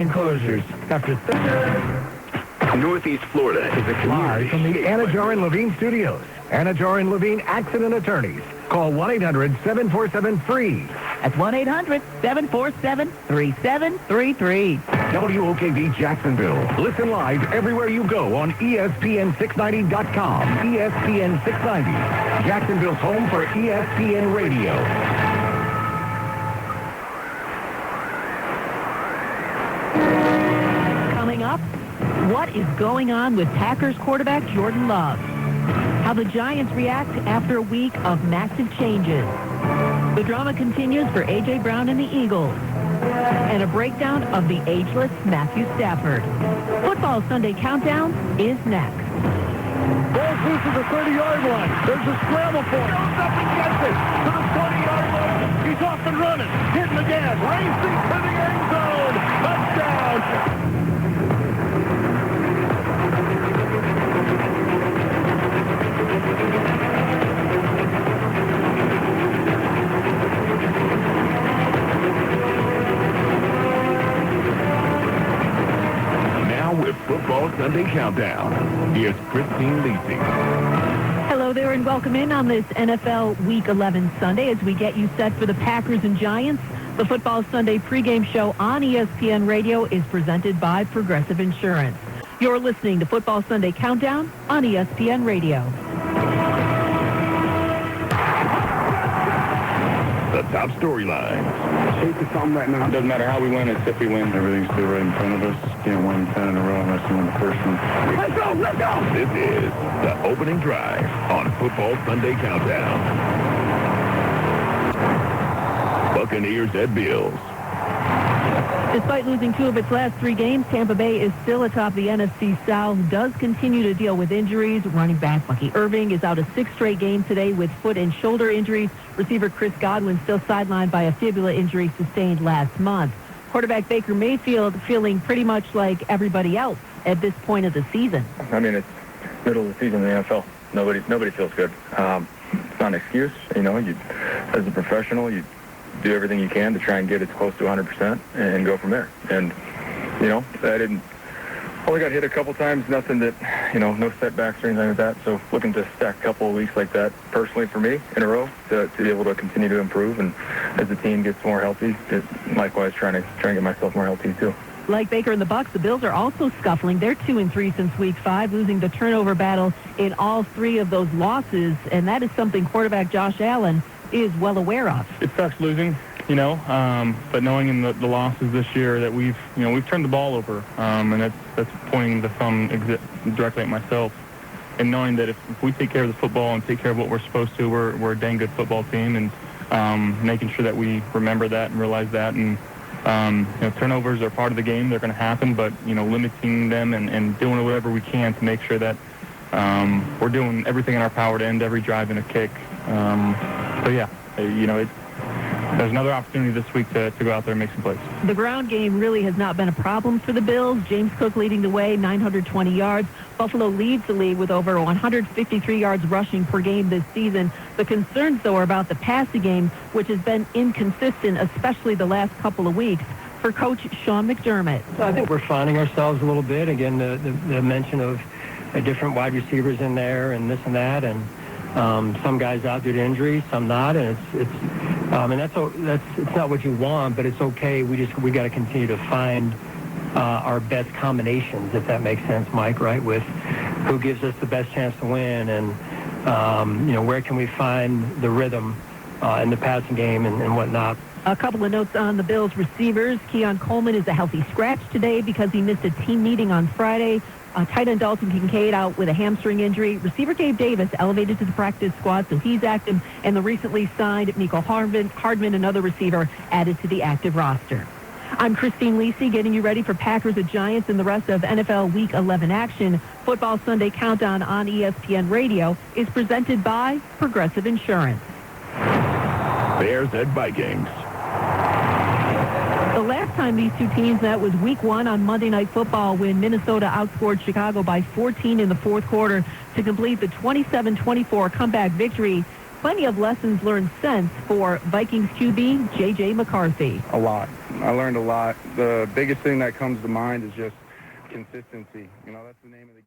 Enclosures. After Northeast Florida is a community. Live from the Anajar and Levine Studios. Anajar and Levine Accident Attorneys. Call 1-800-747-FREE. That's 1-800-747-3733. WOKV Jacksonville. Listen live everywhere you go on ESPN690.com. ESPN 690. Jacksonville's home for ESPN Radio. Coming up, what is going on with Packers quarterback Jordan Love? How the Giants react after a week of massive changes. The drama continues for A.J. Brown and the Eagles. And a breakdown of the ageless Matthew Stafford. Football Sunday Countdown is next. Ball loose to the 30-yard line. There's a scramble for him. Goes up and gets it to the 20-yard line. He's off and running. Hitting the gas. Racing to the end zone. Touchdown. With Football Sunday Countdown, here's Christine Lacey. Hello there and welcome in on this NFL Week 11 Sunday as we get you set for the Packers and Giants. The Football Sunday pregame show on ESPN Radio is presented by Progressive Insurance. You're listening to Football Sunday Countdown on ESPN Radio. The top storylines. Chase is something right now. It doesn't matter how we win, it's if we win. Everything's still right in front of us. Can't win 10 in a row unless we win the first one. Let's go, let's go! This is the opening drive on Football Sunday Countdown. Buccaneers at Bills. Despite losing two of its last three games, Tampa Bay is still atop the NFC South, does continue to deal with injuries. Running back Bucky Irving is out a sixth straight game today with foot and shoulder injuries. Receiver Chris Godwin still sidelined by a fibula injury sustained last month. Quarterback Baker Mayfield feeling pretty much like everybody else at this point of the season. I mean, it's middle of the season in the NFL. Nobody feels good. It's not an excuse. You know, as a professional, you do everything you can to try and get as close to 100% and go from there. And, you know, only got hit a couple times, nothing that, you know, no setbacks or anything like that. So looking to stack a couple of weeks like that personally for me in a row to be able to continue to improve. And as the team gets more healthy, likewise trying to get myself more healthy too. Like Baker and the Bucs, the Bills are also scuffling. They're 2-3 since Week 5, losing the turnover battle in all three of those losses. And that is something quarterback Josh Allen is well aware of. It sucks losing, you know, but knowing in the losses this year that we've turned the ball over, and that's pointing the thumb directly at myself. And knowing that if we take care of the football and take care of what we're supposed to, we're a dang good football team, and making sure that we remember that and realize that. And you know, turnovers are part of the game; they're going to happen. But you know, limiting them and doing whatever we can to make sure that we're doing everything in our power to end every drive in a kick. So yeah, you know, there's another opportunity this week to go out there and make some plays. The ground game really has not been a problem for the Bills. James Cook leading the way, 920 yards. Buffalo leads the league with over 153 yards rushing per game this season. The concerns, though, are about the passing game, which has been inconsistent, especially the last couple of weeks, for Coach Sean McDermott. I think we're finding ourselves a little bit. Again, the mention of different wide receivers in there and this and that, and some guys out due to injury, some not, and it's not what you want, but it's okay. We got to continue to find our best combinations, if that makes sense, Mike. Right, with who gives us the best chance to win, and you know, where can we find the rhythm in the passing game and whatnot. A couple of notes on the Bills receivers. Keon Coleman is a healthy scratch today because he missed a team meeting on Friday. Tight end Dalton Kincaid out with a hamstring injury. Receiver Gabe Davis elevated to the practice squad, so he's active. And the recently signed Mecole Hardman, another receiver, added to the active roster. I'm Christine Lacey, getting you ready for Packers and Giants and the rest of NFL Week 11 action. Football Sunday Countdown on ESPN Radio is presented by Progressive Insurance. Bears at Vikings. The last time these two teams met was Week 1 on Monday Night Football when Minnesota outscored Chicago by 14 in the fourth quarter to complete the 27-24 comeback victory. Plenty of lessons learned since for Vikings QB J.J. McCarthy. A lot. I learned a lot. The biggest thing that comes to mind is just consistency. You know, that's the name of the